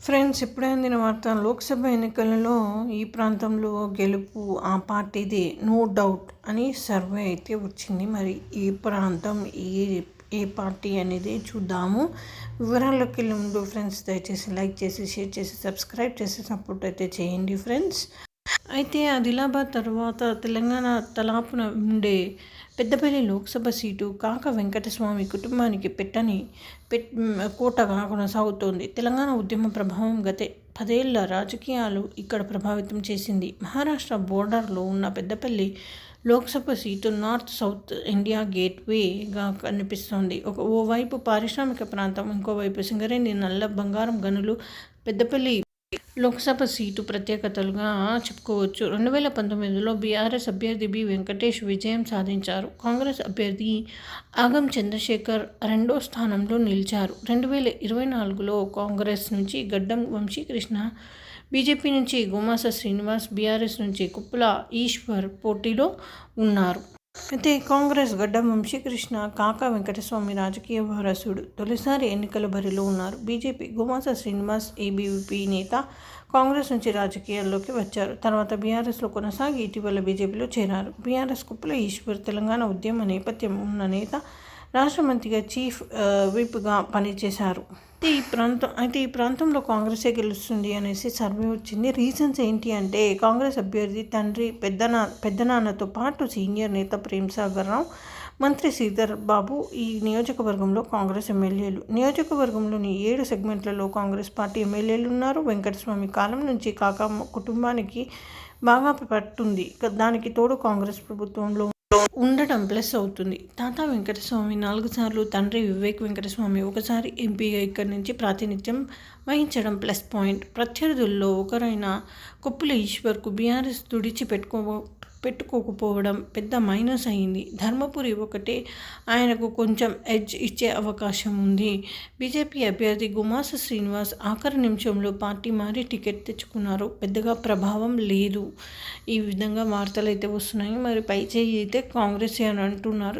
Friends, ఇప్పుడే అందిన వార్త. లోక్సభ ఎన్నికలలో ఈ ప్రాంతంలో గెలుపు ఆ పార్టీదే నో డౌట్ అని సర్వే అయితే వచ్చింది. మరి ఈ ప్రాంతం ఏ పార్టీ అనేది చూద్దాము. వివరాల్లోకి వెళ్ళే ముందు ఫ్రెండ్స్, దయచేసి లైక్ చేసి, షేర్ చేసి, సబ్స్క్రైబ్ చేసి సపోర్ట్ అయితే చేయండి ఫ్రెండ్స్. అయితే ఆదిలాబాద్ తర్వాత తెలంగాణ తలాపున ఉండే పెద్దపల్లి లోక్సభ సీటు కాక వెంకటస్వామి కుటుంబానికి కోటగా కొనసాగుతోంది. తెలంగాణ ఉద్యమ ప్రభావం గత 10 ఏళ్ల రాజకీయాలు ఇక్కడ ప్రభావితం చేసింది. మహారాష్ట్ర బోర్డర్లో ఉన్న Peddapalli Lok Sabha seat north south India గేట్వేగా కనిపిస్తోంది. ఓవైపు పారిశ్రామిక ప్రాంతం, ఇంకోవైపు సింగరేణి, నల్ల బంగారం గనులు. పెద్దపల్లి లోక్సభ సీటు ప్రత్యేకతలుగా చెప్పుకోవచ్చు. 2019లో బీఆర్ఎస్ అభ్యర్థి బి వెంకటేష్ విజయం సాధించారు. కాంగ్రెస్ అభ్యర్థి ఆగం చంద్రశేఖర్ రెండో స్థానంలో నిలిచారు. 2024లో కాంగ్రెస్ నుంచి గడ్డం వంశీకృష్ణ, బీజేపీ నుంచి గుమాస శ్రీనివాస్, బీఆర్ఎస్ నుంచి కుప్పల ఈశ్వర్ పోటీలో ఉన్నారు. అయితే కాంగ్రెస్ గడ్డం వంశీకృష్ణ కాకా వెంకటస్వామి రాజకీయ వారసుడు తొలిసారి ఎన్నికల బరిలో ఉన్నారు. బీజేపీ గుమాస శ్రీనివాస్ ఏబీవీపీ నేత, కాంగ్రెస్ నుంచి రాజకీయాల్లోకి వచ్చారు. తర్వాత బీఆర్ఎస్లో కొనసాగి ఇటీవల బీజేపీలో చేరారు. బీఆర్ఎస్ కుప్పల ఈశ్వర్ తెలంగాణ ఉద్యమ నేపథ్యం ఉన్న నేత, రాష్ట్ర మంత్రిగా చీఫ్ విప్గా పనిచేశారు. అయితే ఈ ప్రాంతంలో కాంగ్రెసే గెలుస్తుంది అనేసి సర్వే వచ్చింది. రీజన్స్ ఏంటి అంటే, కాంగ్రెస్ అభ్యర్థి తండ్రి పెద్దనాన్నతో పాటు సీనియర్ నేత ప్రేమ్ సాగర్ రావు, మంత్రి శ్రీధర్ బాబు ఈ నియోజకవర్గంలో కాంగ్రెస్ ఎమ్మెల్యేలు. నియోజకవర్గంలోని 7 సెగ్మెంట్లలో కాంగ్రెస్ పార్టీ ఎమ్మెల్యేలు ఉన్నారు. వెంకటస్వామి కాలం నుంచి కాకా కుటుంబానికి బాగా పట్టుంది. దానికి తోడు కాంగ్రెస్ ప్రభుత్వంలో ఉండటం ప్లస్ అవుతుంది. తాత వెంకటస్వామి 4 సార్లు, తండ్రి వివేక్ వెంకటస్వామి 1 సారి ఎంపీగా ఇక్కడి నుంచి ప్రాతినిధ్యం వహించడం ప్లస్ పాయింట్. ప్రత్యర్థుల్లో ఒకరైన కొప్పుల ఈశ్వర్కు బీఆర్ఎస్ పెట్టుకోకపోవడం పెద్ద మైనస్ అయింది. ధర్మపురి ఒకటే ఆయనకు కొంచెం ఎడ్జ్ ఇచ్చే అవకాశం ఉంది. బీజేపీ అభ్యర్థి గుమాస శ్రీనివాస్ ఆఖరి నిమిషంలో పార్టీ మారి టికెట్ తెచ్చుకున్నారు. పెద్దగా ప్రభావం లేదు. ఈ విధంగా వార్తలు అయితే వస్తున్నాయి. మరి పై చేయి అయితే కాంగ్రెస్ అని అంటున్నారు.